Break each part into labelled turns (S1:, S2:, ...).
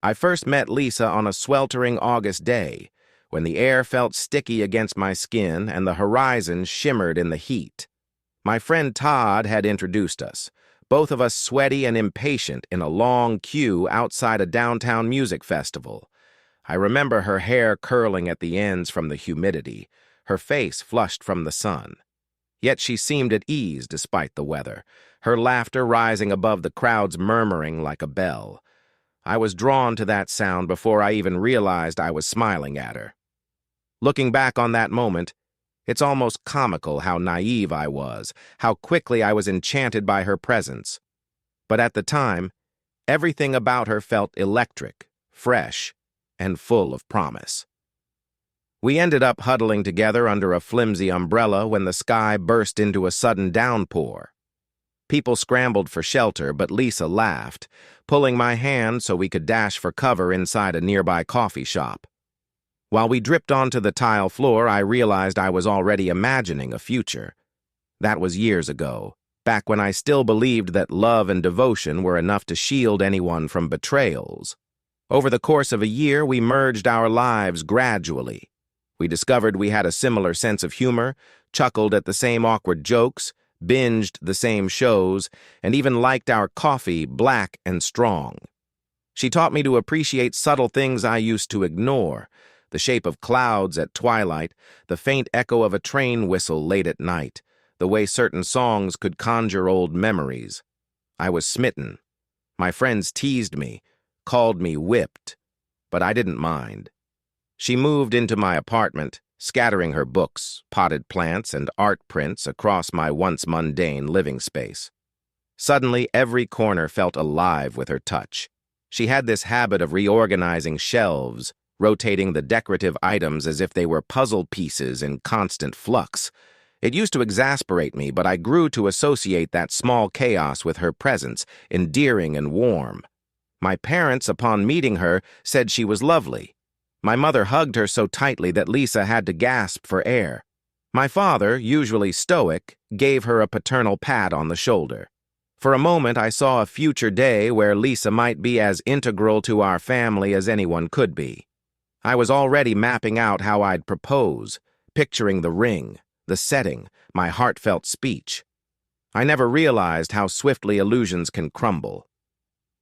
S1: I first met Lisa on a sweltering August day, when the air felt sticky against my skin and the horizon shimmered in the heat. My friend Todd had introduced us, both of us sweaty and impatient in a long queue outside a downtown music festival. I remember her hair curling at the ends from the humidity, her face flushed from the sun. Yet she seemed at ease despite the weather, her laughter rising above the crowd's murmuring like a bell. I was drawn to that sound before I even realized I was smiling at her. Looking back on that moment, it's almost comical how naive I was, how quickly I was enchanted by her presence. But at the time, everything about her felt electric, fresh, and full of promise. We ended up huddling together under a flimsy umbrella when the sky burst into a sudden downpour. People scrambled for shelter, but Lisa laughed, pulling my hand so we could dash for cover inside a nearby coffee shop. While we dripped onto the tile floor, I realized I was already imagining a future. That was years ago, back when I still believed that love and devotion were enough to shield anyone from betrayals. Over the course of a year, we merged our lives gradually. We discovered we had a similar sense of humor, chuckled at the same awkward jokes, binged the same shows, and even liked our coffee black and strong. She taught me to appreciate subtle things I used to ignore, the shape of clouds at twilight, the faint echo of a train whistle late at night, the way certain songs could conjure old memories. I was smitten. My friends teased me, called me whipped, but I didn't mind. She moved into my apartment, scattering her books, potted plants, and art prints across my once mundane living space. Suddenly, every corner felt alive with her touch. She had this habit of reorganizing shelves, rotating the decorative items as if they were puzzle pieces in constant flux. It used to exasperate me, but I grew to associate that small chaos with her presence, endearing and warm. My parents, upon meeting her, said she was lovely. My mother hugged her so tightly that Lisa had to gasp for air. My father, usually stoic, gave her a paternal pat on the shoulder. For a moment, I saw a future day where Lisa might be as integral to our family as anyone could be. I was already mapping out how I'd propose, picturing the ring, the setting, my heartfelt speech. I never realized how swiftly illusions can crumble.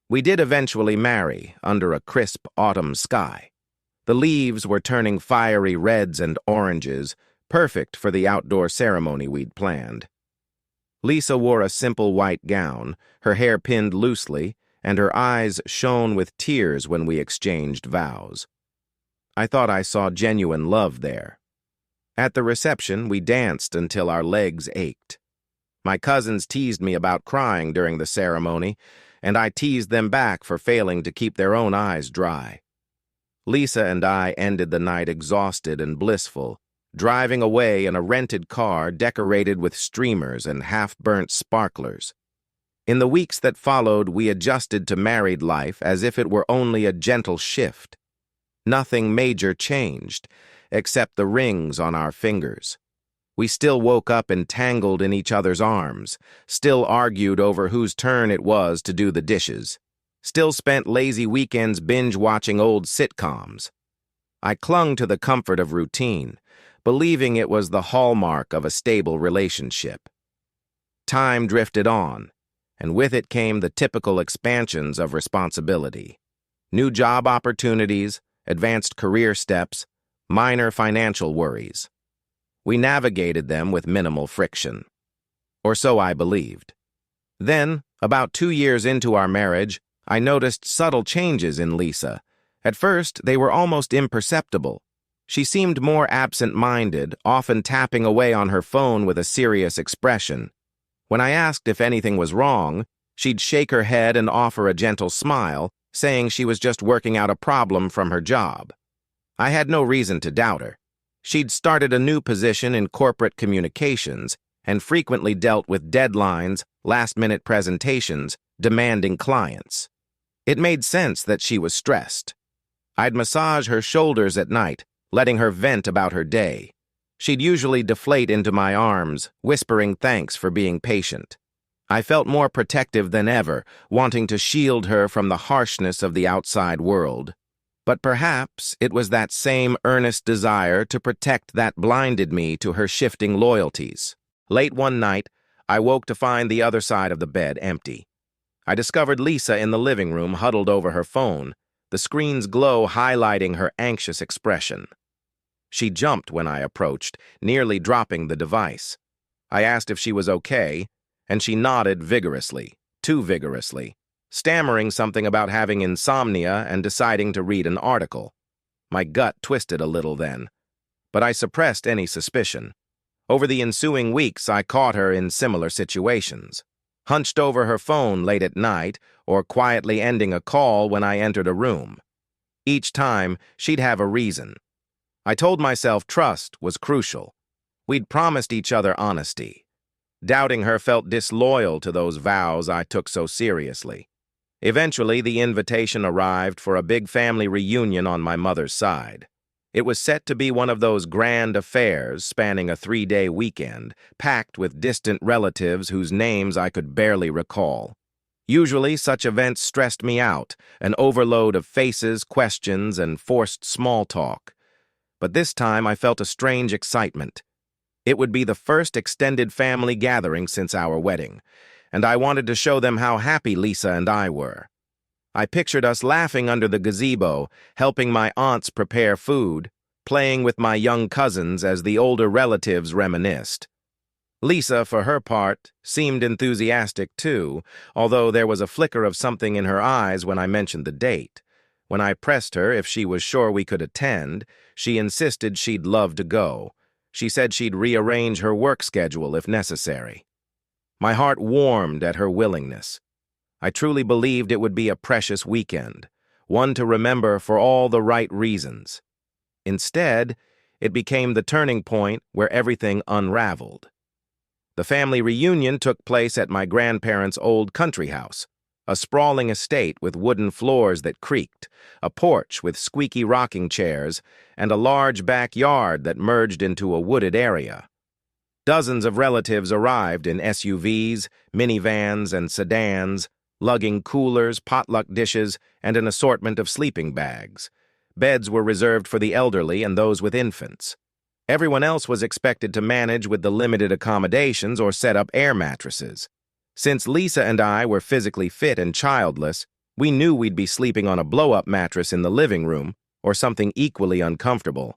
S1: We did eventually marry under a crisp autumn sky. The leaves were turning fiery reds and oranges, perfect for the outdoor ceremony we'd planned. Lisa wore a simple white gown, her hair pinned loosely, and her eyes shone with tears when we exchanged vows. I thought I saw genuine love there. At the reception, we danced until our legs ached. My cousins teased me about crying during the ceremony, and I teased them back for failing to keep their own eyes dry. Lisa and I ended the night exhausted and blissful, driving away in a rented car decorated with streamers and half-burnt sparklers. In the weeks that followed, we adjusted to married life as if it were only a gentle shift. Nothing major changed, except the rings on our fingers. We still woke up entangled in each other's arms, still argued over whose turn it was to do the dishes, still spent lazy weekends binge-watching old sitcoms. I clung to the comfort of routine, believing it was the hallmark of a stable relationship. Time drifted on, and with it came the typical expansions of responsibility. New job opportunities, advanced career steps, minor financial worries. We navigated them with minimal friction. Or so I believed. Then, about 2 years into our marriage, I noticed subtle changes in Lisa. At first, they were almost imperceptible. She seemed more absent-minded, often tapping away on her phone with a serious expression. When I asked if anything was wrong, she'd shake her head and offer a gentle smile, saying she was just working out a problem from her job. I had no reason to doubt her. She'd started a new position in corporate communications and frequently dealt with deadlines, last-minute presentations, demanding clients. It made sense that she was stressed. I'd massage her shoulders at night, letting her vent about her day. She'd usually deflate into my arms, whispering thanks for being patient. I felt more protective than ever, wanting to shield her from the harshness of the outside world. But perhaps it was that same earnest desire to protect that blinded me to her shifting loyalties. Late one night, I woke to find the other side of the bed empty. I discovered Lisa in the living room, huddled over her phone, the screen's glow highlighting her anxious expression. She jumped when I approached, nearly dropping the device. I asked if she was okay, and she nodded vigorously, too vigorously, stammering something about having insomnia and deciding to read an article. My gut twisted a little then, but I suppressed any suspicion. Over the ensuing weeks, I caught her in similar situations, hunched over her phone late at night or quietly ending a call when I entered a room. Each time, she'd have a reason. I told myself trust was crucial. We'd promised each other honesty. Doubting her felt disloyal to those vows I took so seriously. Eventually, the invitation arrived for a big family reunion on my mother's side. It was set to be one of those grand affairs spanning a 3-day weekend, packed with distant relatives whose names I could barely recall. Usually, such events stressed me out, an overload of faces, questions, and forced small talk. But this time I felt a strange excitement. It would be the first extended family gathering since our wedding, and I wanted to show them how happy Lisa and I were. I pictured us laughing under the gazebo, helping my aunts prepare food, playing with my young cousins as the older relatives reminisced. Lisa, for her part, seemed enthusiastic too, although there was a flicker of something in her eyes when I mentioned the date. When I pressed her if she was sure we could attend, she insisted she'd love to go. She said she'd rearrange her work schedule if necessary. My heart warmed at her willingness. I truly believed it would be a precious weekend, one to remember for all the right reasons. Instead, it became the turning point where everything unraveled. The family reunion took place at my grandparents' old country house, a sprawling estate with wooden floors that creaked, a porch with squeaky rocking chairs, and a large backyard that merged into a wooded area. Dozens of relatives arrived in SUVs, minivans, and sedans, lugging coolers, potluck dishes, and an assortment of sleeping bags. Beds were reserved for the elderly and those with infants. Everyone else was expected to manage with the limited accommodations or set up air mattresses. Since Lisa and I were physically fit and childless, we knew we'd be sleeping on a blow-up mattress in the living room or something equally uncomfortable.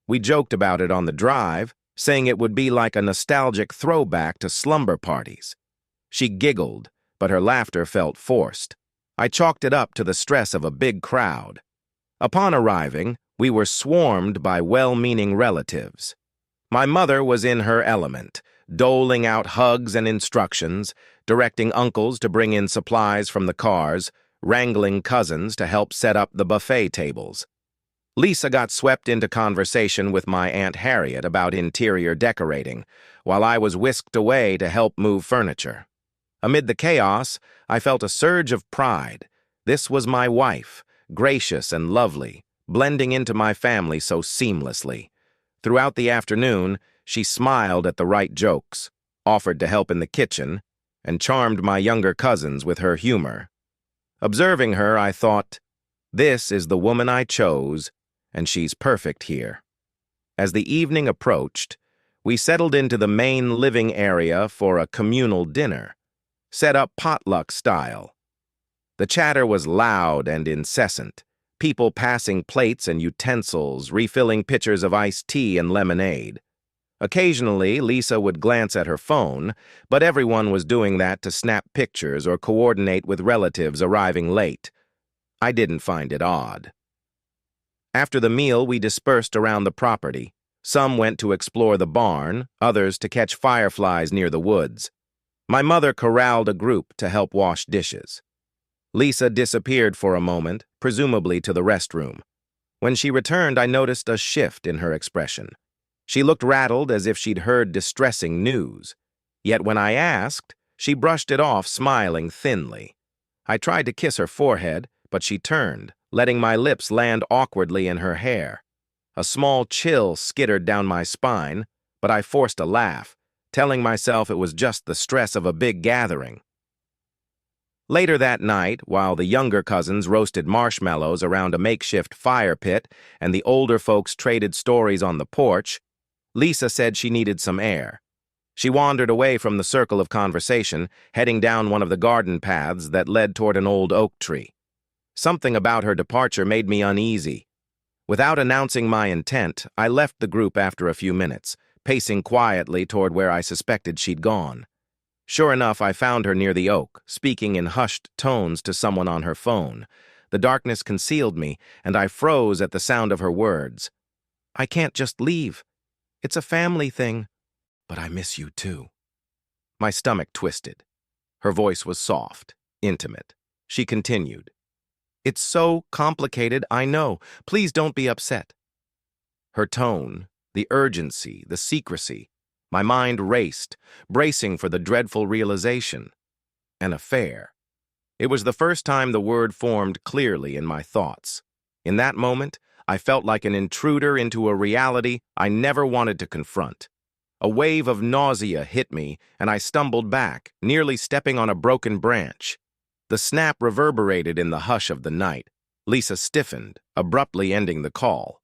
S1: We joked about it on the drive, saying it would be like a nostalgic throwback to slumber parties. She giggled, but her laughter felt forced. I chalked it up to the stress of a big crowd. Upon arriving, we were swarmed by well-meaning relatives. My mother was in her element, doling out hugs and instructions, directing uncles to bring in supplies from the cars, wrangling cousins to help set up the buffet tables. Lisa got swept into conversation with my Aunt Harriet about interior decorating, while I was whisked away to help move furniture. Amid the chaos, I felt a surge of pride. This was my wife, gracious and lovely, blending into my family so seamlessly. Throughout the afternoon, she smiled at the right jokes, offered to help in the kitchen, and charmed my younger cousins with her humor. Observing her, I thought, this is the woman I chose, and she's perfect here. As the evening approached, we settled into the main living area for a communal dinner, set up potluck style. The chatter was loud and incessant, people passing plates and utensils, refilling pitchers of iced tea and lemonade. Occasionally, Lisa would glance at her phone, but everyone was doing that to snap pictures or coordinate with relatives arriving late. I didn't find it odd. After the meal, we dispersed around the property. Some went to explore the barn, others to catch fireflies near the woods. My mother corralled a group to help wash dishes. Lisa disappeared for a moment, presumably to the restroom. When she returned, I noticed a shift in her expression. She looked rattled, as if she'd heard distressing news. Yet when I asked, she brushed it off, smiling thinly. I tried to kiss her forehead, but she turned, letting my lips land awkwardly in her hair. A small chill skittered down my spine, but I forced a laugh, telling myself it was just the stress of a big gathering. Later that night, while the younger cousins roasted marshmallows around a makeshift fire pit and the older folks traded stories on the porch, Lisa said she needed some air. She wandered away from the circle of conversation, heading down one of the garden paths that led toward an old oak tree. Something about her departure made me uneasy. Without announcing my intent, I left the group after a few minutes, pacing quietly toward where I suspected she'd gone. Sure enough, I found her near the oak, speaking in hushed tones to someone on her phone. The darkness concealed me, and I froze at the sound of her words. "I can't just leave. It's a family thing. But I miss you too." My stomach twisted. Her voice was soft, intimate. She continued. "It's so complicated, I know. Please don't be upset." Her tone, the urgency, the secrecy. My mind raced, bracing for the dreadful realization. An affair. It was the first time the word formed clearly in my thoughts. In that moment, I felt like an intruder into a reality I never wanted to confront. A wave of nausea hit me, and I stumbled back, nearly stepping on a broken branch. The snap reverberated in the hush of the night. Lisa stiffened, abruptly ending the call.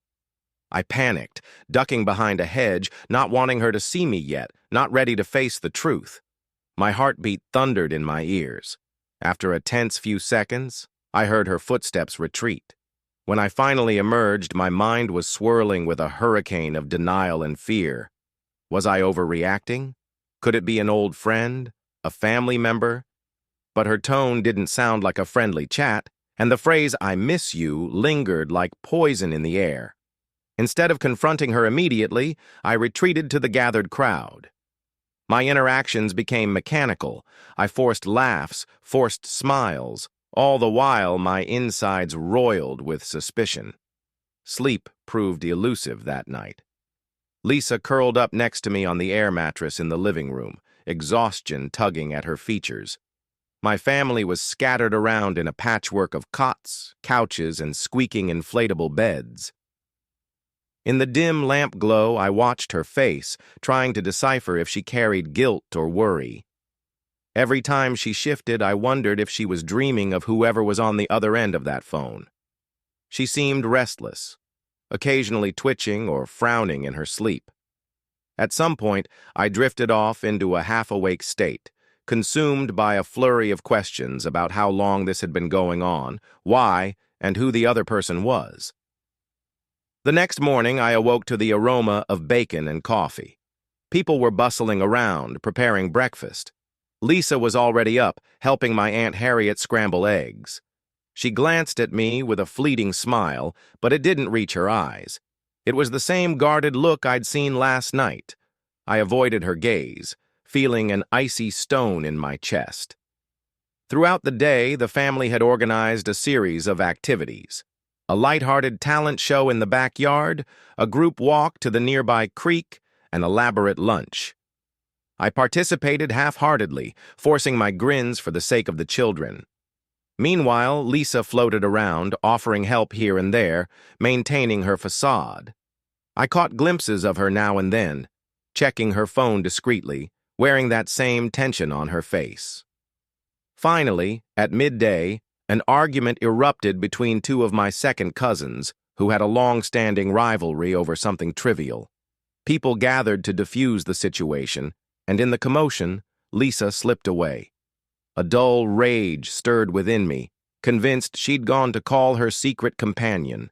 S1: I panicked, ducking behind a hedge, not wanting her to see me yet, not ready to face the truth. My heartbeat thundered in my ears. After a tense few seconds, I heard her footsteps retreat. When I finally emerged, my mind was swirling with a hurricane of denial and fear. Was I overreacting? Could it be an old friend? A family member? But her tone didn't sound like a friendly chat, and the phrase "I miss you" lingered like poison in the air. Instead of confronting her immediately, I retreated to the gathered crowd. My interactions became mechanical. I forced laughs, forced smiles, all the while my insides roiled with suspicion. Sleep proved elusive that night. Lisa curled up next to me on the air mattress in the living room, exhaustion tugging at her features. My family was scattered around in a patchwork of cots, couches, and squeaking inflatable beds. In the dim lamp glow, I watched her face, trying to decipher if she carried guilt or worry. Every time she shifted, I wondered if she was dreaming of whoever was on the other end of that phone. She seemed restless, occasionally twitching or frowning in her sleep. At some point, I drifted off into a half-awake state, consumed by a flurry of questions about how long this had been going on, why, and who the other person was. The next morning, I awoke to the aroma of bacon and coffee. People were bustling around, preparing breakfast. Lisa was already up, helping my Aunt Harriet scramble eggs. She glanced at me with a fleeting smile, but it didn't reach her eyes. It was the same guarded look I'd seen last night. I avoided her gaze, feeling an icy stone in my chest. Throughout the day, the family had organized a series of activities. A light-hearted talent show in the backyard, a group walk to the nearby creek, an elaborate lunch. I participated half-heartedly, forcing my grins for the sake of the children. Meanwhile, Lisa floated around, offering help here and there, maintaining her facade. I caught glimpses of her now and then, checking her phone discreetly, wearing that same tension on her face. Finally, at midday, an argument erupted between two of my second cousins, who had a long-standing rivalry over something trivial. People gathered to diffuse the situation, and in the commotion, Lisa slipped away. A dull rage stirred within me, convinced she'd gone to call her secret companion.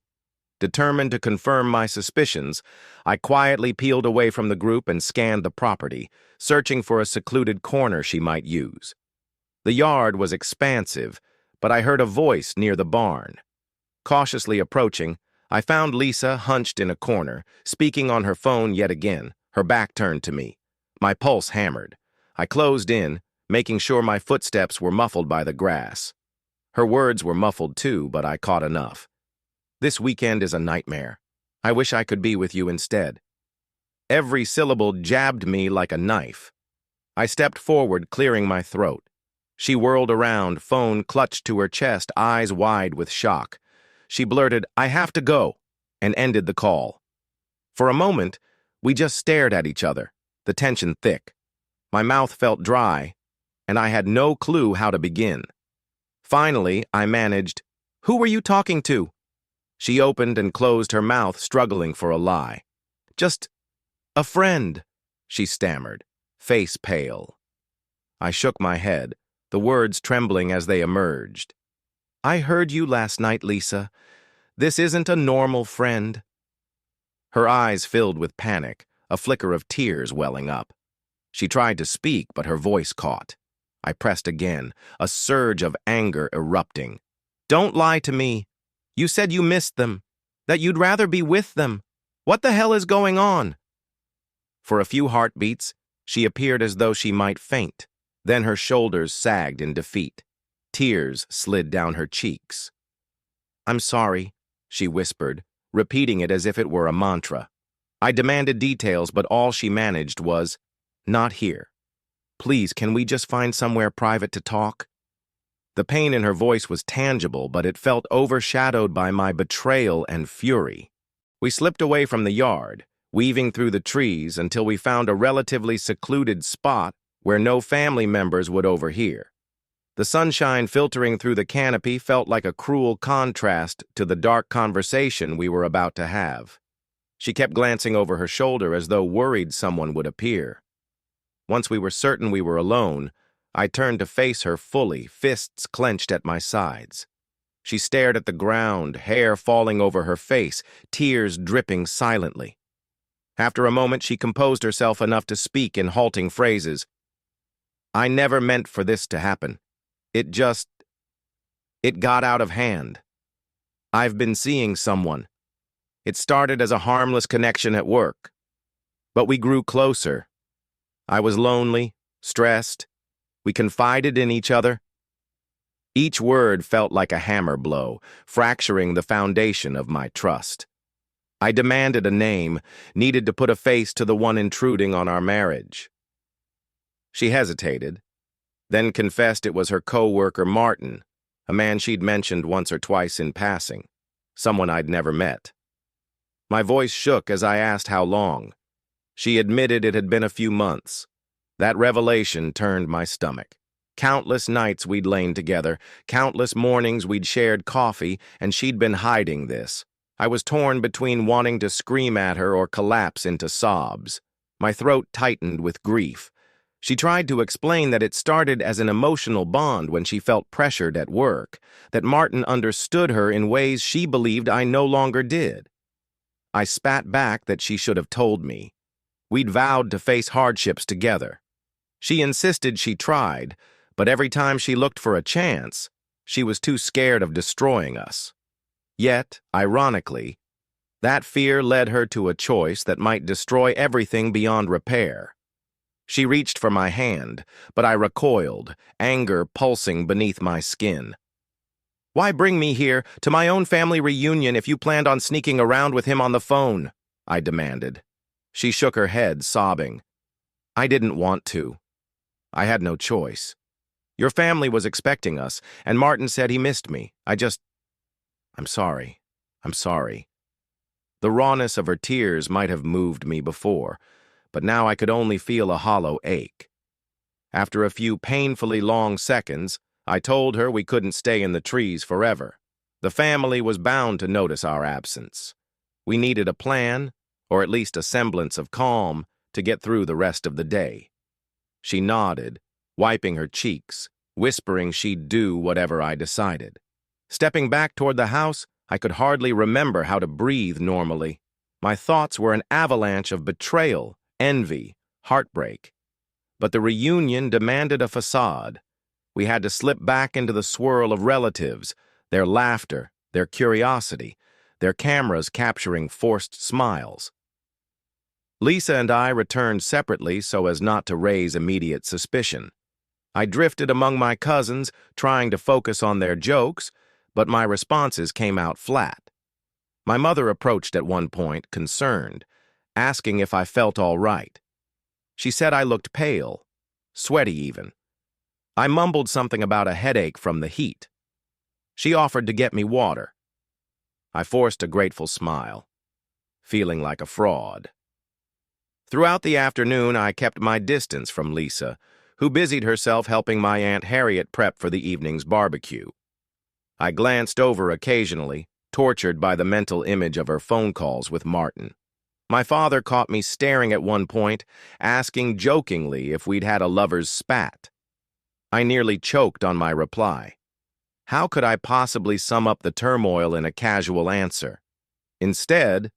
S1: Determined to confirm my suspicions, I quietly peeled away from the group and scanned the property, searching for a secluded corner she might use. The yard was expansive, but I heard a voice near the barn. Cautiously approaching, I found Lisa hunched in a corner, speaking on her phone yet again, her back turned to me. My pulse hammered. I closed in, making sure my footsteps were muffled by the grass. Her words were muffled too, but I caught enough. "This weekend is a nightmare. I wish I could be with you instead." Every syllable jabbed me like a knife. I stepped forward, clearing my throat. She whirled around, phone clutched to her chest, eyes wide with shock. She blurted, "I have to go," and ended the call. For a moment, we just stared at each other, the tension thick. My mouth felt dry, and I had no clue how to begin. Finally, I managed, "Who were you talking to?" She opened and closed her mouth, struggling for a lie. "Just a friend," she stammered, face pale. I shook my head, the words trembling as they emerged. "I heard you last night, Lisa. This isn't a normal friend." Her eyes filled with panic, a flicker of tears welling up. She tried to speak, but her voice caught. I pressed again, a surge of anger erupting. "Don't lie to me. You said you missed them, that you'd rather be with them. What the hell is going on?" For a few heartbeats, she appeared as though she might faint. Then her shoulders sagged in defeat. Tears slid down her cheeks. "I'm sorry," she whispered, repeating it as if it were a mantra. I demanded details, but all she managed was, "Not here. Please, can we just find somewhere private to talk?" The pain in her voice was tangible, but it felt overshadowed by my betrayal and fury. We slipped away from the yard, weaving through the trees until we found a relatively secluded spot where no family members would overhear. The sunshine filtering through the canopy felt like a cruel contrast to the dark conversation we were about to have. She kept glancing over her shoulder as though worried someone would appear. Once we were certain we were alone, I turned to face her fully, fists clenched at my sides. She stared at the ground, hair falling over her face, tears dripping silently. After a moment, she composed herself enough to speak in halting phrases. "I never meant for this to happen. It got out of hand. I've been seeing someone. It started as a harmless connection at work. But we grew closer. I was lonely, stressed. We confided in each other." Each word felt like a hammer blow, fracturing the foundation of my trust. I demanded a name, needed to put a face to the one intruding on our marriage. She hesitated, then confessed it was her co-worker Martin, a man she'd mentioned once or twice in passing, someone I'd never met. My voice shook as I asked how long. She admitted it had been a few months. That revelation turned my stomach. Countless nights we'd lain together, countless mornings we'd shared coffee, and she'd been hiding this. I was torn between wanting to scream at her or collapse into sobs. My throat tightened with grief. She tried to explain that it started as an emotional bond when she felt pressured at work, that Martin understood her in ways she believed I no longer did. I spat back that she should have told me. We'd vowed to face hardships together. She insisted she tried, but every time she looked for a chance, she was too scared of destroying us. Yet, ironically, that fear led her to a choice that might destroy everything beyond repair. She reached for my hand, but I recoiled, anger pulsing beneath my skin. "Why bring me here, to my own family reunion, if you planned on sneaking around with him on the phone?" I demanded. She shook her head, sobbing. "I didn't want to. I had no choice. Your family was expecting us, and Martin said he missed me. I'm sorry. I'm sorry." The rawness of her tears might have moved me before, but now I could only feel a hollow ache. After a few painfully long seconds, I told her we couldn't stay in the trees forever. The family was bound to notice our absence. We needed a plan, or at least a semblance of calm, to get through the rest of the day. She nodded, wiping her cheeks, whispering she'd do whatever I decided. Stepping back toward the house, I could hardly remember how to breathe normally. My thoughts were an avalanche of betrayal, envy, heartbreak. But the reunion demanded a facade. We had to slip back into the swirl of relatives, their laughter, their curiosity, their cameras capturing forced smiles. Lisa and I returned separately so as not to raise immediate suspicion. I drifted among my cousins, trying to focus on their jokes, but my responses came out flat. My mother approached at one point, concerned, asking if I felt all right. She said I looked pale, sweaty even. I mumbled something about a headache from the heat. She offered to get me water. I forced a grateful smile, feeling like a fraud. Throughout the afternoon, I kept my distance from Lisa, who busied herself helping my Aunt Harriet prep for the evening's barbecue. I glanced over occasionally, tortured by the mental image of her phone calls with Martin. My father caught me staring at one point, asking jokingly if we'd had a lover's spat. I nearly choked on my reply. How could I possibly sum up the turmoil in a casual answer? Instead,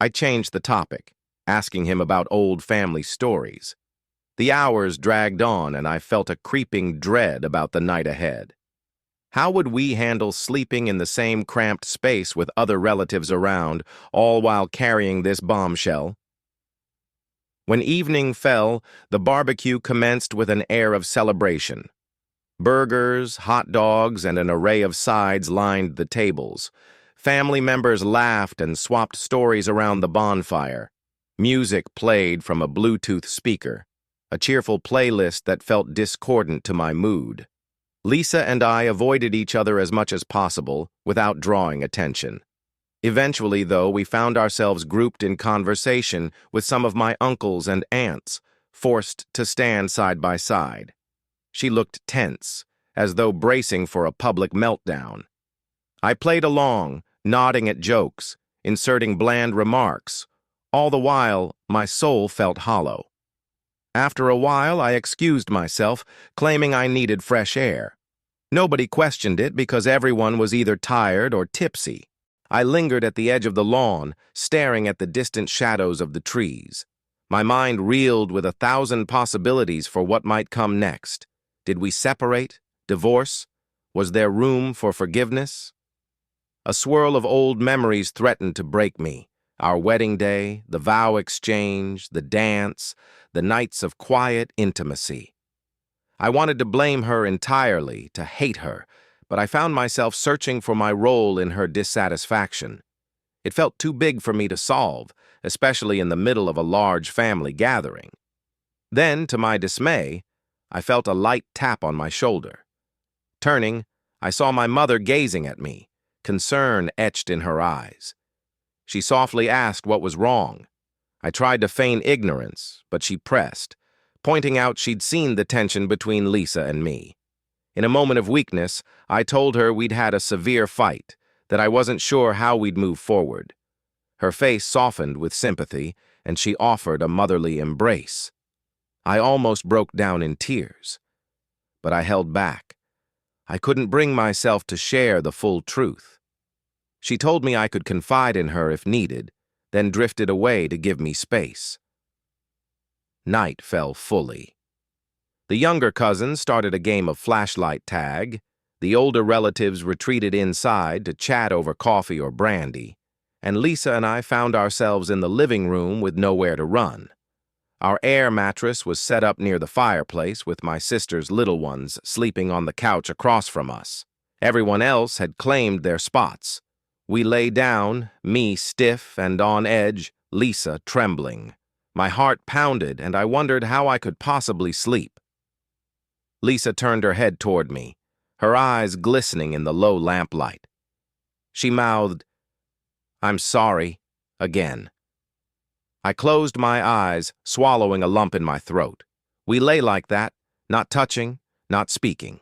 S1: I changed the topic, asking him about old family stories. The hours dragged on, and I felt a creeping dread about the night ahead. How would we handle sleeping in the same cramped space with other relatives around, all while carrying this bombshell? When evening fell, the barbecue commenced with an air of celebration. Burgers, hot dogs, and an array of sides lined the tables. Family members laughed and swapped stories around the bonfire. Music played from a Bluetooth speaker, a cheerful playlist that felt discordant to my mood. Lisa and I avoided each other as much as possible, without drawing attention. Eventually, though, we found ourselves grouped in conversation with some of my uncles and aunts, forced to stand side by side. She looked tense, as though bracing for a public meltdown. I played along, nodding at jokes, inserting bland remarks. All the while, my soul felt hollow. After a while, I excused myself, claiming I needed fresh air. Nobody questioned it because everyone was either tired or tipsy. I lingered at the edge of the lawn, staring at the distant shadows of the trees. My mind reeled with 1,000 possibilities for what might come next. Did we separate? Divorce? Was there room for forgiveness? A swirl of old memories threatened to break me. Our wedding day, the vow exchange, the dance, the nights of quiet intimacy. I wanted to blame her entirely, to hate her, but I found myself searching for my role in her dissatisfaction. It felt too big for me to solve, especially in the middle of a large family gathering. Then, to my dismay, I felt a light tap on my shoulder. Turning, I saw my mother gazing at me, concern etched in her eyes. She softly asked what was wrong. I tried to feign ignorance, but she pressed, pointing out she'd seen the tension between Lisa and me. In a moment of weakness, I told her we'd had a severe fight, that I wasn't sure how we'd move forward. Her face softened with sympathy, and she offered a motherly embrace. I almost broke down in tears, but I held back. I couldn't bring myself to share the full truth. She told me I could confide in her if needed, then drifted away to give me space. Night fell fully. The younger cousins started a game of flashlight tag, the older relatives retreated inside to chat over coffee or brandy, and Lisa and I found ourselves in the living room with nowhere to run. Our air mattress was set up near the fireplace with my sister's little ones sleeping on the couch across from us. Everyone else had claimed their spots. We lay down, me stiff and on edge, Lisa trembling. My heart pounded, and I wondered how I could possibly sleep. Lisa turned her head toward me, her eyes glistening in the low lamplight. She mouthed, "I'm sorry," again. I closed my eyes, swallowing a lump in my throat. We lay like that, not touching, not speaking.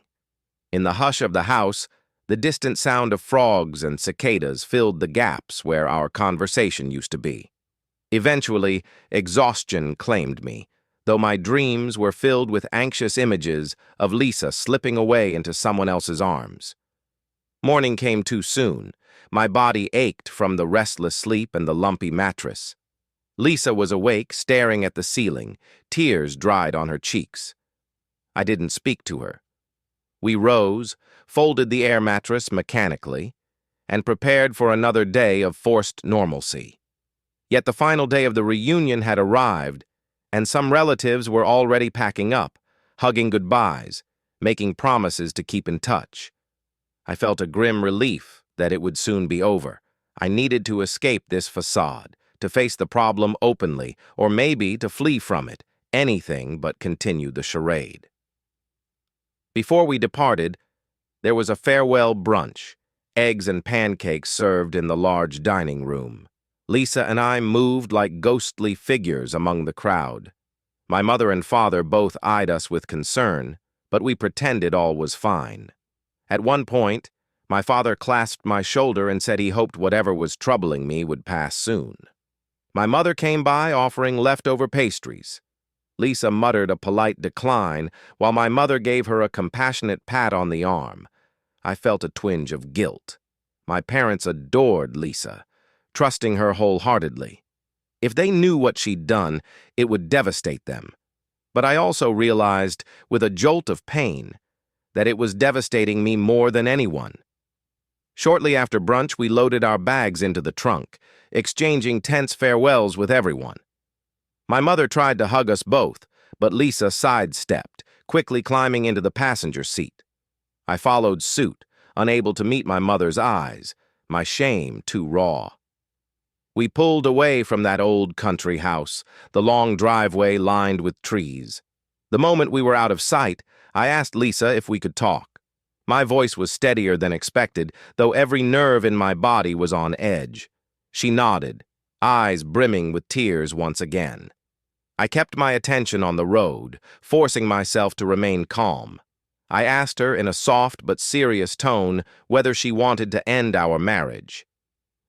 S1: In the hush of the house, the distant sound of frogs and cicadas filled the gaps where our conversation used to be. Eventually, exhaustion claimed me, though my dreams were filled with anxious images of Lisa slipping away into someone else's arms. Morning came too soon. My body ached from the restless sleep and the lumpy mattress. Lisa was awake, staring at the ceiling, tears dried on her cheeks. I didn't speak to her. We rose, folded the air mattress mechanically, and prepared for another day of forced normalcy. Yet the final day of the reunion had arrived, and some relatives were already packing up, hugging goodbyes, making promises to keep in touch. I felt a grim relief that it would soon be over. I needed to escape this facade, to face the problem openly, or maybe to flee from it, anything but continue the charade. Before we departed, there was a farewell brunch, eggs and pancakes served in the large dining room. Lisa and I moved like ghostly figures among the crowd. My mother and father both eyed us with concern, but we pretended all was fine. At one point, my father clasped my shoulder and said he hoped whatever was troubling me would pass soon. My mother came by offering leftover pastries. Lisa muttered a polite decline, while my mother gave her a compassionate pat on the arm. I felt a twinge of guilt. My parents adored Lisa, trusting her wholeheartedly. If they knew what she'd done, it would devastate them. But I also realized, with a jolt of pain, that it was devastating me more than anyone. Shortly after brunch, we loaded our bags into the trunk, exchanging tense farewells with everyone. My mother tried to hug us both, but Lisa sidestepped, quickly climbing into the passenger seat. I followed suit, unable to meet my mother's eyes, my shame too raw. We pulled away from that old country house, the long driveway lined with trees. The moment we were out of sight, I asked Lisa if we could talk. My voice was steadier than expected, though every nerve in my body was on edge. She nodded, eyes brimming with tears once again. I kept my attention on the road, forcing myself to remain calm. I asked her in a soft but serious tone whether she wanted to end our marriage.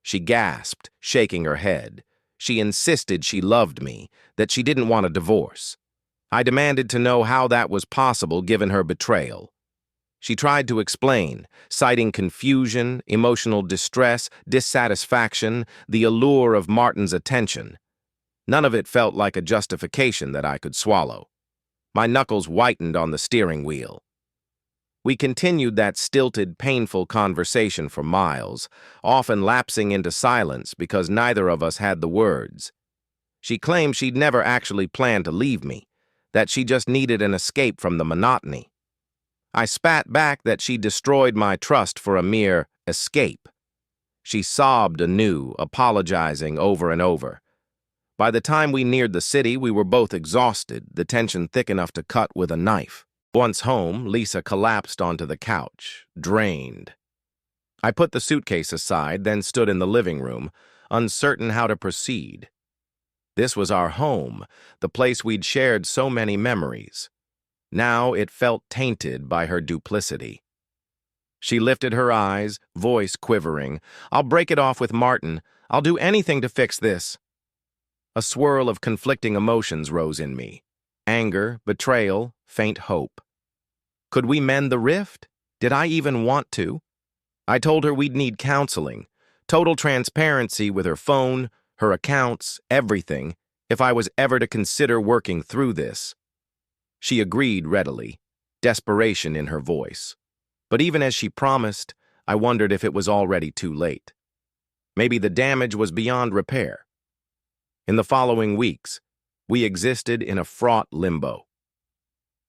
S1: She gasped, shaking her head. She insisted she loved me, that she didn't want a divorce. I demanded to know how that was possible given her betrayal. She tried to explain, citing confusion, emotional distress, dissatisfaction, the allure of Martin's attention. None of it felt like a justification that I could swallow. My knuckles whitened on the steering wheel. We continued that stilted, painful conversation for miles, often lapsing into silence because neither of us had the words. She claimed she'd never actually planned to leave me, that she just needed an escape from the monotony. I spat back that she destroyed my trust for a mere escape. She sobbed anew, apologizing over and over. By the time we neared the city, we were both exhausted, the tension thick enough to cut with a knife. Once home, Lisa collapsed onto the couch, drained. I put the suitcase aside, then stood in the living room, uncertain how to proceed. This was our home, the place we'd shared so many memories. Now it felt tainted by her duplicity. She lifted her eyes, voice quivering. "I'll break it off with Martin. I'll do anything to fix this." A swirl of conflicting emotions rose in me. Anger, betrayal, faint hope. Could we mend the rift? Did I even want to? I told her we'd need counseling, total transparency with her phone, her accounts, everything, if I was ever to consider working through this. She agreed readily, desperation in her voice. But even as she promised, I wondered if it was already too late. Maybe the damage was beyond repair. In the following weeks, we existed in a fraught limbo.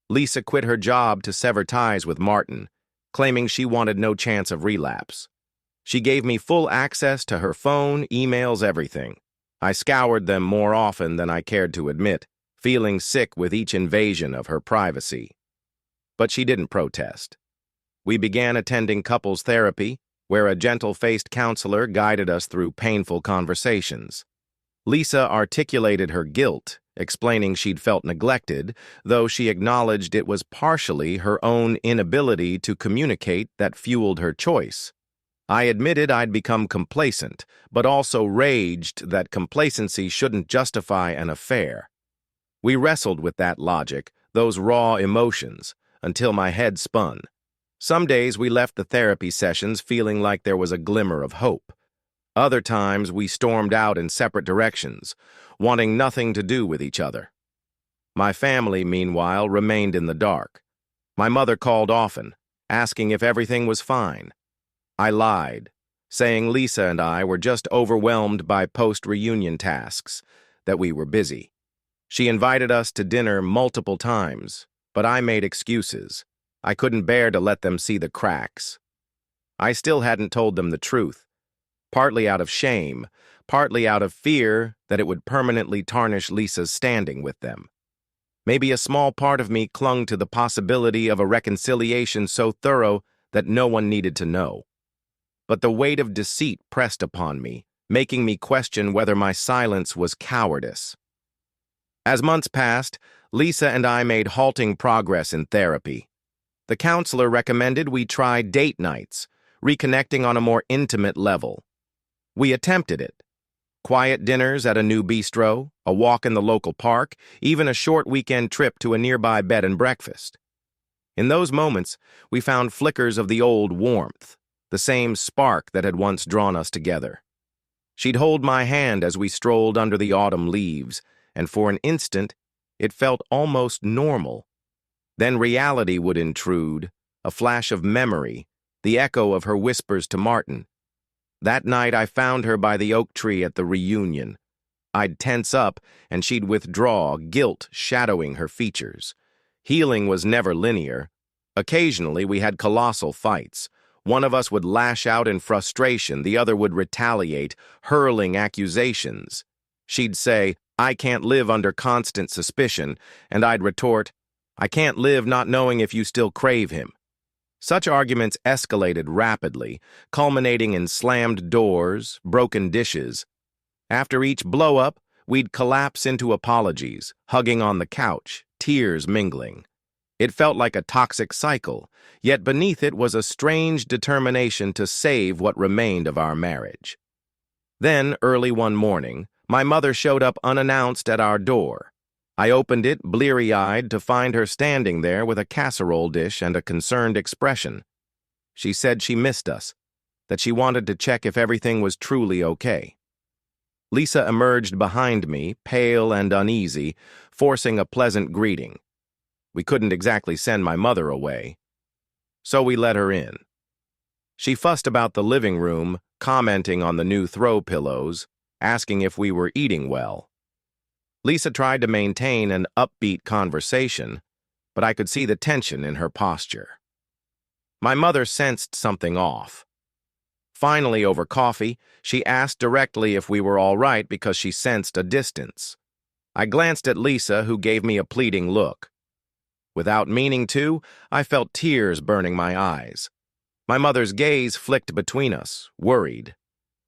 S1: Lisa quit her job to sever ties with Martin, claiming she wanted no chance of relapse. She gave me full access to her phone, emails, everything. I scoured them more often than I cared to admit, feeling sick with each invasion of her privacy. But she didn't protest. We began attending couples therapy, where a gentle-faced counselor guided us through painful conversations. Lisa articulated her guilt, explaining she'd felt neglected, though she acknowledged it was partially her own inability to communicate that fueled her choice. I admitted I'd become complacent, but also raged that complacency shouldn't justify an affair. We wrestled with that logic, those raw emotions, until my head spun. Some days we left the therapy sessions feeling like there was a glimmer of hope. Other times we stormed out in separate directions, wanting nothing to do with each other. My family, meanwhile, remained in the dark. My mother called often, asking if everything was fine. I lied, saying Lisa and I were just overwhelmed by post-reunion tasks, that we were busy. She invited us to dinner multiple times, but I made excuses. I couldn't bear to let them see the cracks. I still hadn't told them the truth, partly out of shame, partly out of fear that it would permanently tarnish Lisa's standing with them. Maybe a small part of me clung to the possibility of a reconciliation so thorough that no one needed to know. But the weight of deceit pressed upon me, making me question whether my silence was cowardice. As months passed, Lisa and I made halting progress in therapy. The counselor recommended we try date nights, reconnecting on a more intimate level. We attempted it. Quiet dinners at a new bistro, a walk in the local park, even a short weekend trip to a nearby bed and breakfast. In those moments, we found flickers of the old warmth, the same spark that had once drawn us together. She'd hold my hand as we strolled under the autumn leaves, and for an instant, it felt almost normal. Then reality would intrude, a flash of memory, the echo of her whispers to Martin. That night I found her by the oak tree at the reunion. I'd tense up, and she'd withdraw, guilt shadowing her features. Healing was never linear. Occasionally we had colossal fights. One of us would lash out in frustration, the other would retaliate, hurling accusations. She'd say, "I can't live under constant suspicion," and I'd retort, "I can't live not knowing if you still crave him." Such arguments escalated rapidly, culminating in slammed doors, broken dishes. After each blow-up, we'd collapse into apologies, hugging on the couch, tears mingling. It felt like a toxic cycle, yet beneath it was a strange determination to save what remained of our marriage. Then, early one morning, my mother showed up unannounced at our door. I opened it, bleary-eyed, to find her standing there with a casserole dish and a concerned expression. She said she missed us, that she wanted to check if everything was truly okay. Lisa emerged behind me, pale and uneasy, forcing a pleasant greeting. We couldn't exactly send my mother away, so we let her in. She fussed about the living room, commenting on the new throw pillows, asking if we were eating well. Lisa tried to maintain an upbeat conversation, but I could see the tension in her posture. My mother sensed something off. Finally, over coffee, she asked directly if we were all right because she sensed a distance. I glanced at Lisa, who gave me a pleading look. Without meaning to, I felt tears burning my eyes. My mother's gaze flicked between us, worried.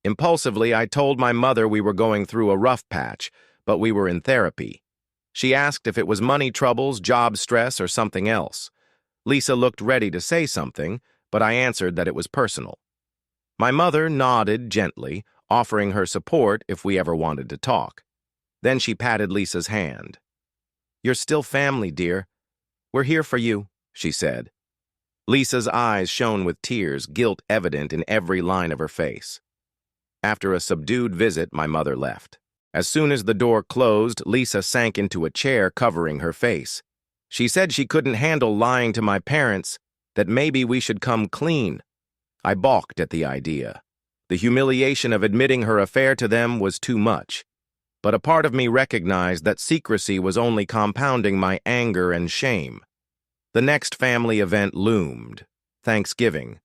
S1: Impulsively, I told my mother we were going through a rough patch, but we were in therapy. She asked if it was money troubles, job stress, or something else. Lisa looked ready to say something, but I answered that it was personal. My mother nodded gently, offering her support if we ever wanted to talk. Then she patted Lisa's hand. "You're still family, dear. We're here for you," she said. Lisa's eyes shone with tears, guilt evident in every line of her face. After a subdued visit, my mother left. As soon as the door closed, Lisa sank into a chair, covering her face. She said she couldn't handle lying to my parents, that maybe we should come clean. I balked at the idea. The humiliation of admitting her affair to them was too much. But a part of me recognized that secrecy was only compounding my anger and shame. The next family event loomed: Thanksgiving.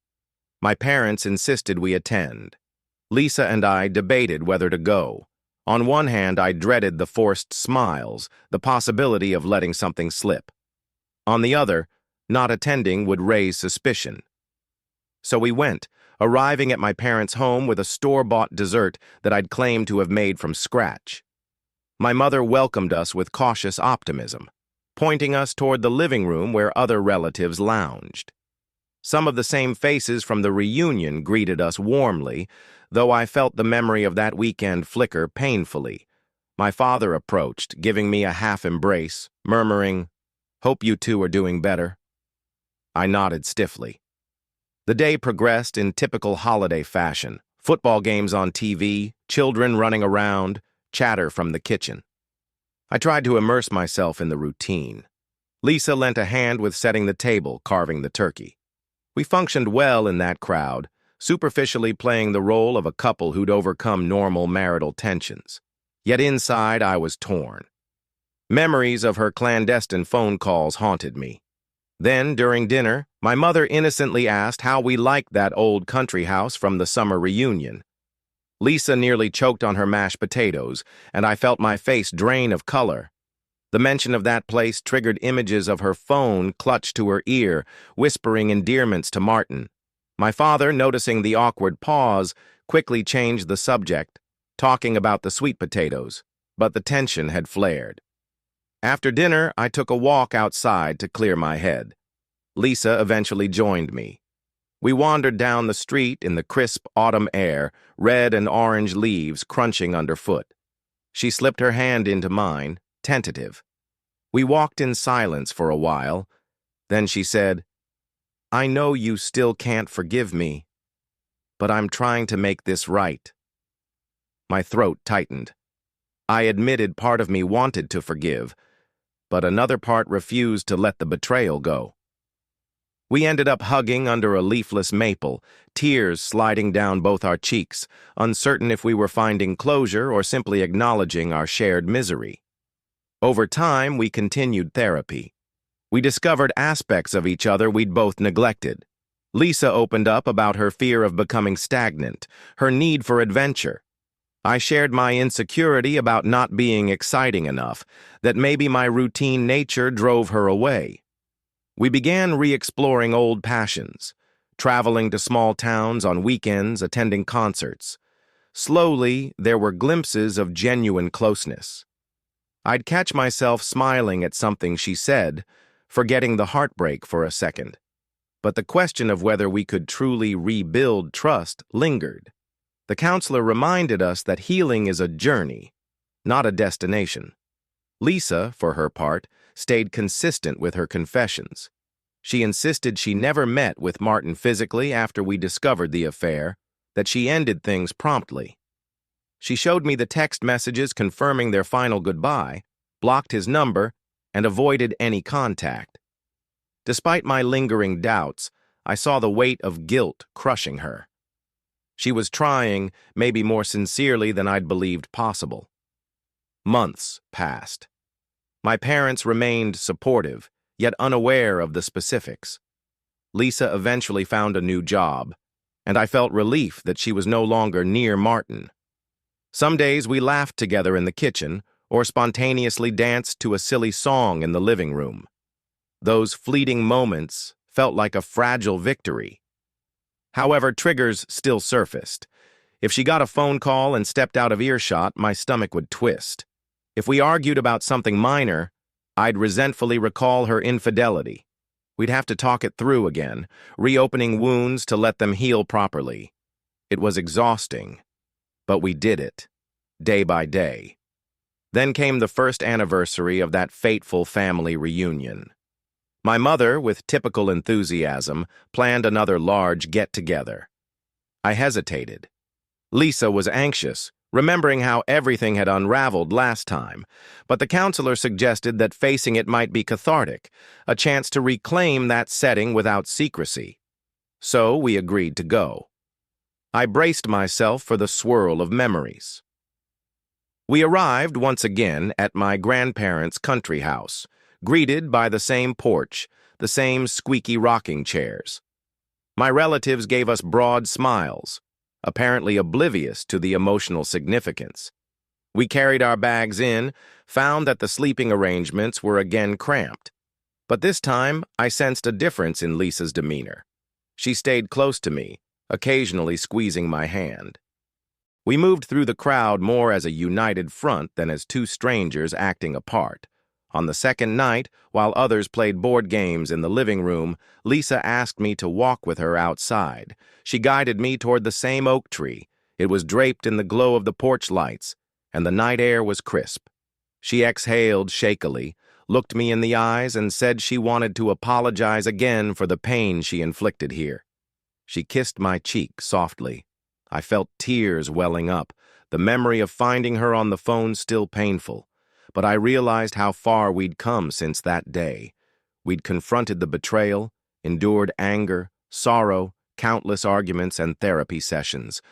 S1: My parents insisted we attend. Lisa and I debated whether to go. On one hand, I dreaded the forced smiles, the possibility of letting something slip. On the other, not attending would raise suspicion. So we went, arriving at my parents' home with a store-bought dessert that I'd claimed to have made from scratch. My mother welcomed us with cautious optimism, pointing us toward the living room where other relatives lounged. Some of the same faces from the reunion greeted us warmly, though I felt the memory of that weekend flicker painfully. My father approached, giving me a half embrace, murmuring, "Hope you two are doing better." I nodded stiffly. The day progressed in typical holiday fashion: football games on TV, children running around, chatter from the kitchen. I tried to immerse myself in the routine. Lisa lent a hand with setting the table, carving the turkey. We functioned well in that crowd, superficially playing the role of a couple who'd overcome normal marital tensions. Yet inside, I was torn. Memories of her clandestine phone calls haunted me. Then, during dinner, my mother innocently asked how we liked that old country house from the summer reunion. Lisa nearly choked on her mashed potatoes, and I felt my face drain of color. The mention of that place triggered images of her phone clutched to her ear, whispering endearments to Martin. My father, noticing the awkward pause, quickly changed the subject. talking about the sweet potatoes, but the tension had flared. After dinner, I took a walk outside to clear my head. Lisa eventually joined me. We wandered down the street in the crisp autumn air, red and orange leaves crunching underfoot. She slipped her hand into mine, tentative. We walked in silence for a while. Then she said, "I know you still can't forgive me, but I'm trying to make this right." My throat tightened. I admitted part of me wanted to forgive, but another part refused to let the betrayal go. We ended up hugging under a leafless maple, tears sliding down both our cheeks, uncertain if we were finding closure or simply acknowledging our shared misery. Over time, we continued therapy. We discovered aspects of each other we'd both neglected. Lisa opened up about her fear of becoming stagnant, her need for adventure. I shared my insecurity about not being exciting enough, that maybe my routine nature drove her away. We began re-exploring old passions, traveling to small towns on weekends, attending concerts. Slowly, there were glimpses of genuine closeness. I'd catch myself smiling at something she said, forgetting the heartbreak for a second. But the question of whether we could truly rebuild trust lingered. The counselor reminded us that healing is a journey, not a destination. Lisa, for her part, stayed consistent with her confessions. She insisted she never met with Martin physically after we discovered the affair, that she ended things promptly. She showed me the text messages confirming their final goodbye, blocked his number, and avoided any contact. Despite my lingering doubts, I saw the weight of guilt crushing her. She was trying, maybe more sincerely than I'd believed possible. Months passed. My parents remained supportive, yet unaware of the specifics. Lisa eventually found a new job, and I felt relief that she was no longer near Martin. Some days we laughed together in the kitchen or spontaneously danced to a silly song in the living room. Those fleeting moments felt like a fragile victory. However, triggers still surfaced. If she got a phone call and stepped out of earshot, my stomach would twist. If we argued about something minor, I'd resentfully recall her infidelity. We'd have to talk it through again, reopening wounds to let them heal properly. It was exhausting, but we did it, day by day. Then came the first anniversary of that fateful family reunion. My mother, with typical enthusiasm, planned another large get-together. I hesitated. Lisa was anxious, remembering how everything had unraveled last time, but the counselor suggested that facing it might be cathartic, a chance to reclaim that setting without secrecy. So we agreed to go. I braced myself for the swirl of memories. We arrived once again at my grandparents' country house, greeted by the same porch, the same squeaky rocking chairs. My relatives gave us broad smiles, apparently oblivious to the emotional significance. We carried our bags in, found that the sleeping arrangements were again cramped. But this time, I sensed a difference in Lisa's demeanor. She stayed close to me, occasionally squeezing my hand. We moved through the crowd more as a united front than as two strangers acting apart. On the second night, while others played board games in the living room, Lisa asked me to walk with her outside. She guided me toward the same oak tree. It was draped in the glow of the porch lights, and the night air was crisp. She exhaled shakily, looked me in the eyes, and said she wanted to apologize again for the pain she inflicted here. She kissed my cheek softly. I felt tears welling up, the memory of finding her on the phone still painful. But I realized how far we'd come since that day. We'd confronted the betrayal, endured anger, sorrow, countless arguments, and therapy sessions.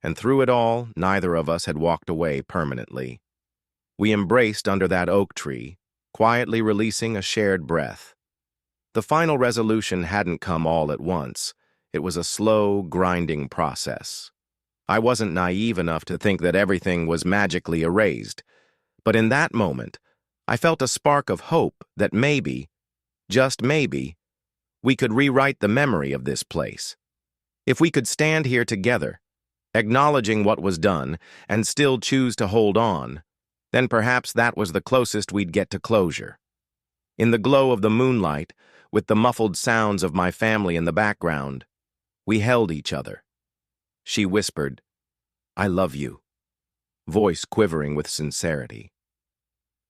S1: And through it all, neither of us had walked away permanently. We embraced under that oak tree, quietly releasing a shared breath. The final resolution hadn't come all at once. It was a slow, grinding process. I wasn't naive enough to think that everything was magically erased. But in that moment, I felt a spark of hope that maybe, just maybe, we could rewrite the memory of this place. If we could stand here together, acknowledging what was done, and still choose to hold on, then perhaps that was the closest we'd get to closure. In the glow of the moonlight, with the muffled sounds of my family in the background, we held each other. She whispered, "I love you," voice quivering with sincerity.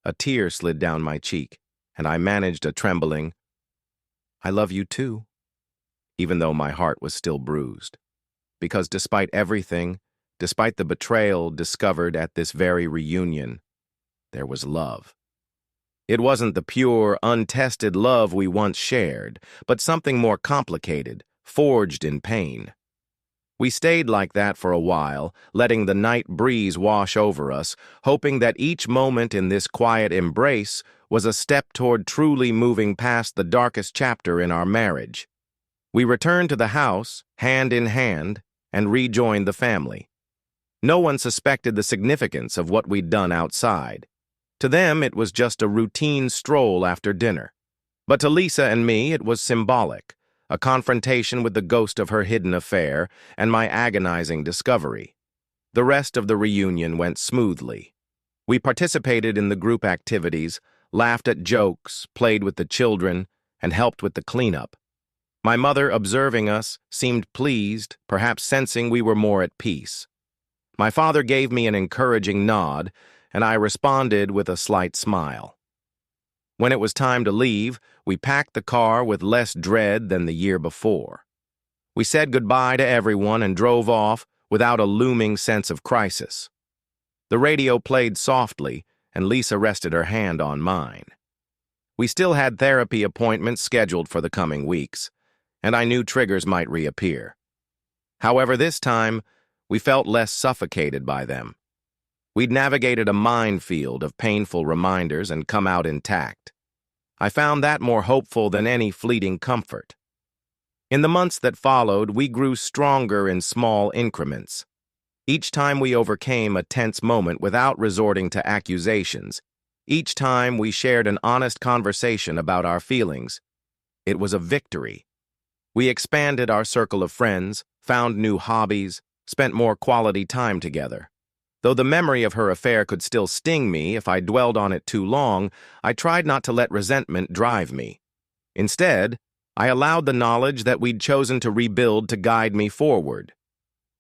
S1: A tear slid down my cheek, and I managed a trembling, "I love you too," even though my heart was still bruised. Because despite everything, despite the betrayal discovered at this very reunion, there was love. It wasn't the pure, untested love we once shared, but something more complicated, forged in pain. We stayed like that for a while, letting the night breeze wash over us, hoping that each moment in this quiet embrace was a step toward truly moving past the darkest chapter in our marriage. We returned to the house, hand in hand, and rejoined the family. No one suspected the significance of what we'd done outside. To them, it was just a routine stroll after dinner. But to Lisa and me, it was symbolic, a confrontation with the ghost of her hidden affair and my agonizing discovery. The rest of the reunion went smoothly. We participated in the group activities, laughed at jokes, played with the children, and helped with the cleanup. My mother, observing us, seemed pleased, perhaps sensing we were more at peace. My father gave me an encouraging nod, and I responded with a slight smile. When it was time to leave, we packed the car with less dread than the year before. We said goodbye to everyone and drove off without a looming sense of crisis. The radio played softly, and Lisa rested her hand on mine. We still had therapy appointments scheduled for the coming weeks, and I knew triggers might reappear. However, this time, we felt less suffocated by them. We'd navigated a minefield of painful reminders and come out intact. I found that more hopeful than any fleeting comfort. In the months that followed, we grew stronger in small increments. Each time we overcame a tense moment without resorting to accusations, each time we shared an honest conversation about our feelings, it was a victory. We expanded our circle of friends, found new hobbies, spent more quality time together. Though the memory of her affair could still sting me if I dwelled on it too long, I tried not to let resentment drive me. Instead, I allowed the knowledge that we'd chosen to rebuild to guide me forward.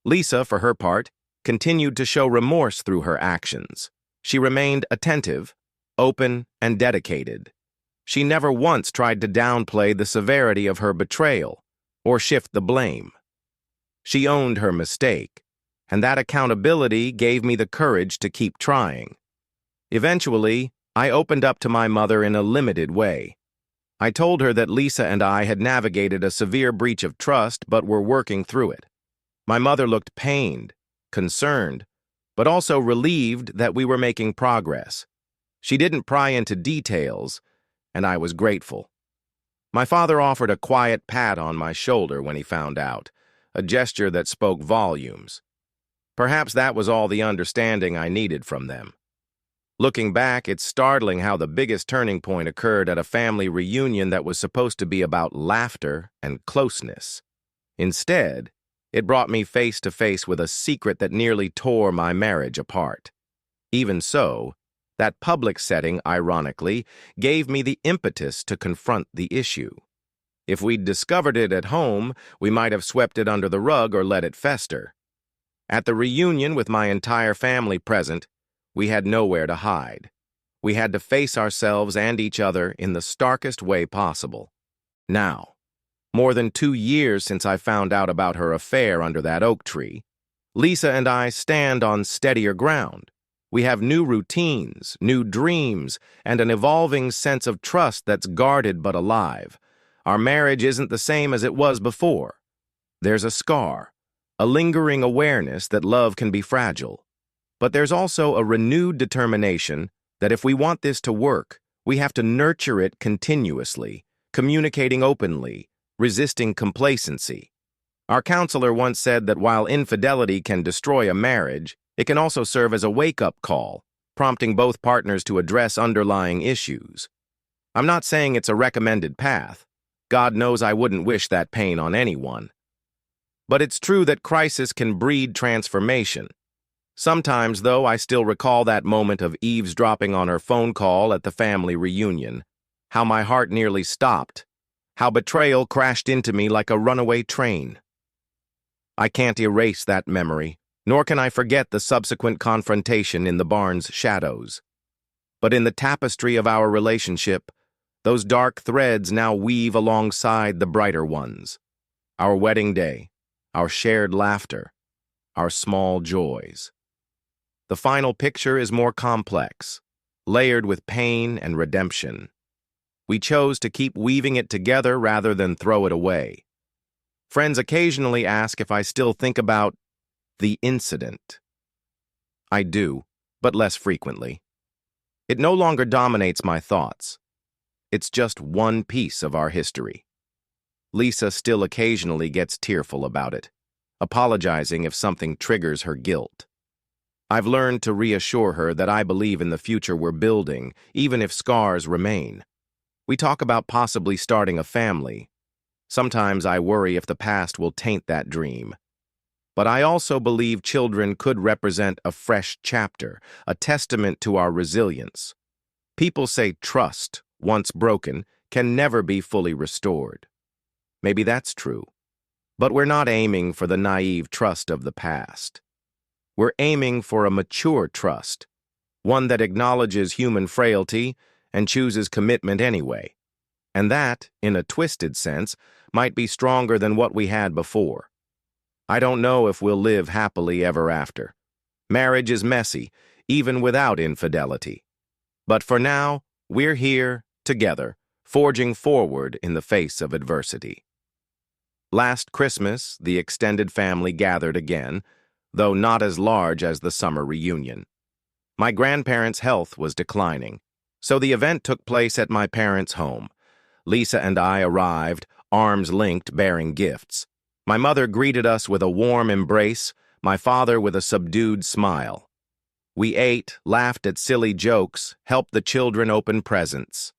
S1: Lisa, for her part, continued to show remorse through her actions. She remained attentive, open, and dedicated. She never once tried to downplay the severity of her betrayal or shift the blame. She owned her mistake, and that accountability gave me the courage to keep trying. Eventually, I opened up to my mother in a limited way. I told her that Lisa and I had navigated a severe breach of trust but were working through it. My mother looked pained, concerned, but also relieved that we were making progress. She didn't pry into details, and I was grateful. My father offered a quiet pat on my shoulder when he found out, a gesture that spoke volumes. Perhaps that was all the understanding I needed from them. Looking back, it's startling how the biggest turning point occurred at a family reunion that was supposed to be about laughter and closeness. Instead, it brought me face to face with a secret that nearly tore my marriage apart. Even so, that public setting, ironically, gave me the impetus to confront the issue. If we'd discovered it at home, we might have swept it under the rug or let it fester. At the reunion with my entire family present, we had nowhere to hide. We had to face ourselves and each other in the starkest way possible. Now, more than 2 years since I found out about her affair under that oak tree, Lisa and I stand on steadier ground. We have new routines, new dreams, and an evolving sense of trust that's guarded but alive. Our marriage isn't the same as it was before. There's a scar, a lingering awareness that love can be fragile. But there's also a renewed determination that if we want this to work, we have to nurture it continuously, communicating openly, resisting complacency. Our counselor once said that while infidelity can destroy a marriage, it can also serve as a wake-up call, prompting both partners to address underlying issues. I'm not saying it's a recommended path. God knows I wouldn't wish that pain on anyone. But it's true that crisis can breed transformation. Sometimes, though, I still recall that moment of eavesdropping on her phone call at the family reunion, how my heart nearly stopped, how betrayal crashed into me like a runaway train. I can't erase that memory, nor can I forget the subsequent confrontation in the barn's shadows. But in the tapestry of our relationship, those dark threads now weave alongside the brighter ones. Our wedding day, our shared laughter, our small joys. The final picture is more complex, layered with pain and redemption. We chose to keep weaving it together rather than throw it away. Friends occasionally ask if I still think about the incident. I do, but less frequently. It no longer dominates my thoughts. It's just one piece of our history. Lisa still occasionally gets tearful about it, apologizing if something triggers her guilt. I've learned to reassure her that I believe in the future we're building, even if scars remain. We talk about possibly starting a family. Sometimes I worry if the past will taint that dream. But I also believe children could represent a fresh chapter, a testament to our resilience. People say trust, once broken, can never be fully restored. Maybe that's true. But we're not aiming for the naive trust of the past. We're aiming for a mature trust, one that acknowledges human frailty and chooses commitment anyway. And that, in a twisted sense, might be stronger than what we had before. I don't know if we'll live happily ever after. Marriage is messy, even without infidelity. But for now, we're here, together, forging forward in the face of adversity. Last Christmas, the extended family gathered again, though not as large as the summer reunion. My grandparents' health was declining, so the event took place at my parents' home. Lisa and I arrived, arms linked, bearing gifts. My mother greeted us with a warm embrace, my father with a subdued smile. We ate, laughed at silly jokes, helped the children open presents.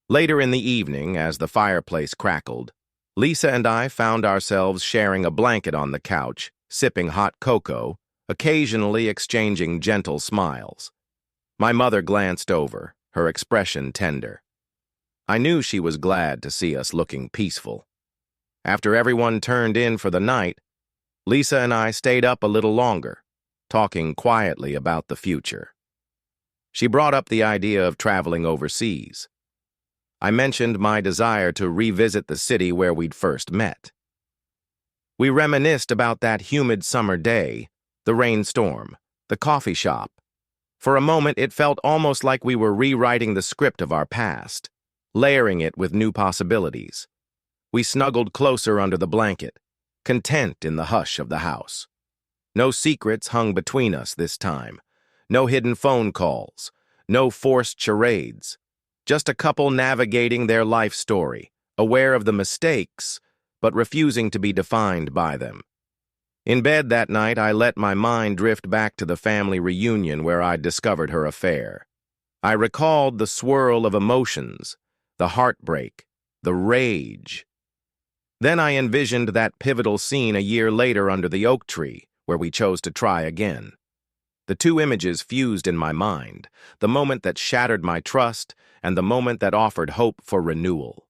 S1: Later in the evening, as the fireplace crackled, Lisa and I found ourselves sharing a blanket on the couch, sipping hot cocoa, occasionally exchanging gentle smiles. My mother glanced over, her expression tender. I knew she was glad to see us looking peaceful. After everyone turned in for the night, Lisa and I stayed up a little longer, talking quietly about the future. She brought up the idea of traveling overseas. I mentioned my desire to revisit the city where we'd first met. We reminisced about that humid summer day, the rainstorm, the coffee shop. For a moment, it felt almost like we were rewriting the script of our past, layering it with new possibilities. We snuggled closer under the blanket, content in the hush of the house. No secrets hung between us this time, no hidden phone calls, no forced charades, just a couple navigating their life story, aware of the mistakes, but refusing to be defined by them. In bed that night, I let my mind drift back to the family reunion where I'd discovered her affair. I recalled the swirl of emotions, the heartbreak, the rage. Then I envisioned that pivotal scene a year later under the oak tree, where we chose to try again. The two images fused in my mind, the moment that shattered my trust and the moment that offered hope for renewal.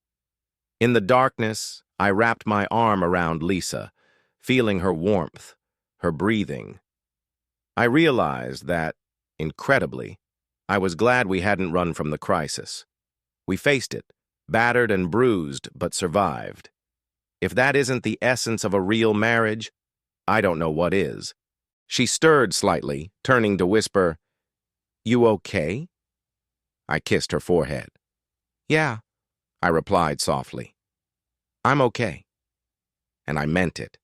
S1: In the darkness, I wrapped my arm around Lisa, feeling her warmth, her breathing. I realized that, incredibly, I was glad we hadn't run from the crisis. We faced it, battered and bruised, but survived. If that isn't the essence of a real marriage, I don't know what is. She stirred slightly, turning to whisper, "You okay?" I kissed her forehead. "Yeah," I replied softly. "I'm okay." And I meant it.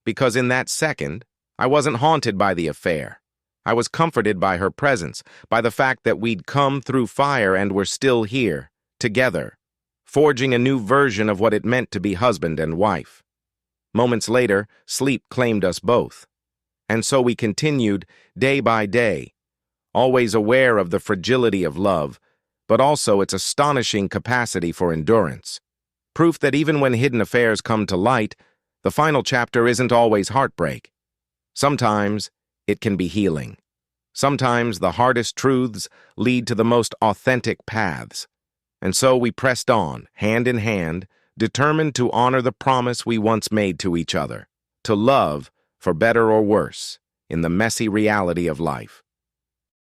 S1: Because in that second, I wasn't haunted by the affair. I was comforted by her presence, by the fact that we'd come through fire and were still here, together, forging a new version of what it meant to be husband and wife. Moments later, sleep claimed us both. And so we continued, day by day, always aware of the fragility of love, but also its astonishing capacity for endurance. Proof that even when hidden affairs come to light, The final chapter isn't always heartbreak. Sometimes it can be healing. Sometimes the hardest truths lead to the most authentic paths. And so we pressed on, hand in hand, determined to honor the promise we once made to each other, to love, for better or worse, in the messy reality of life.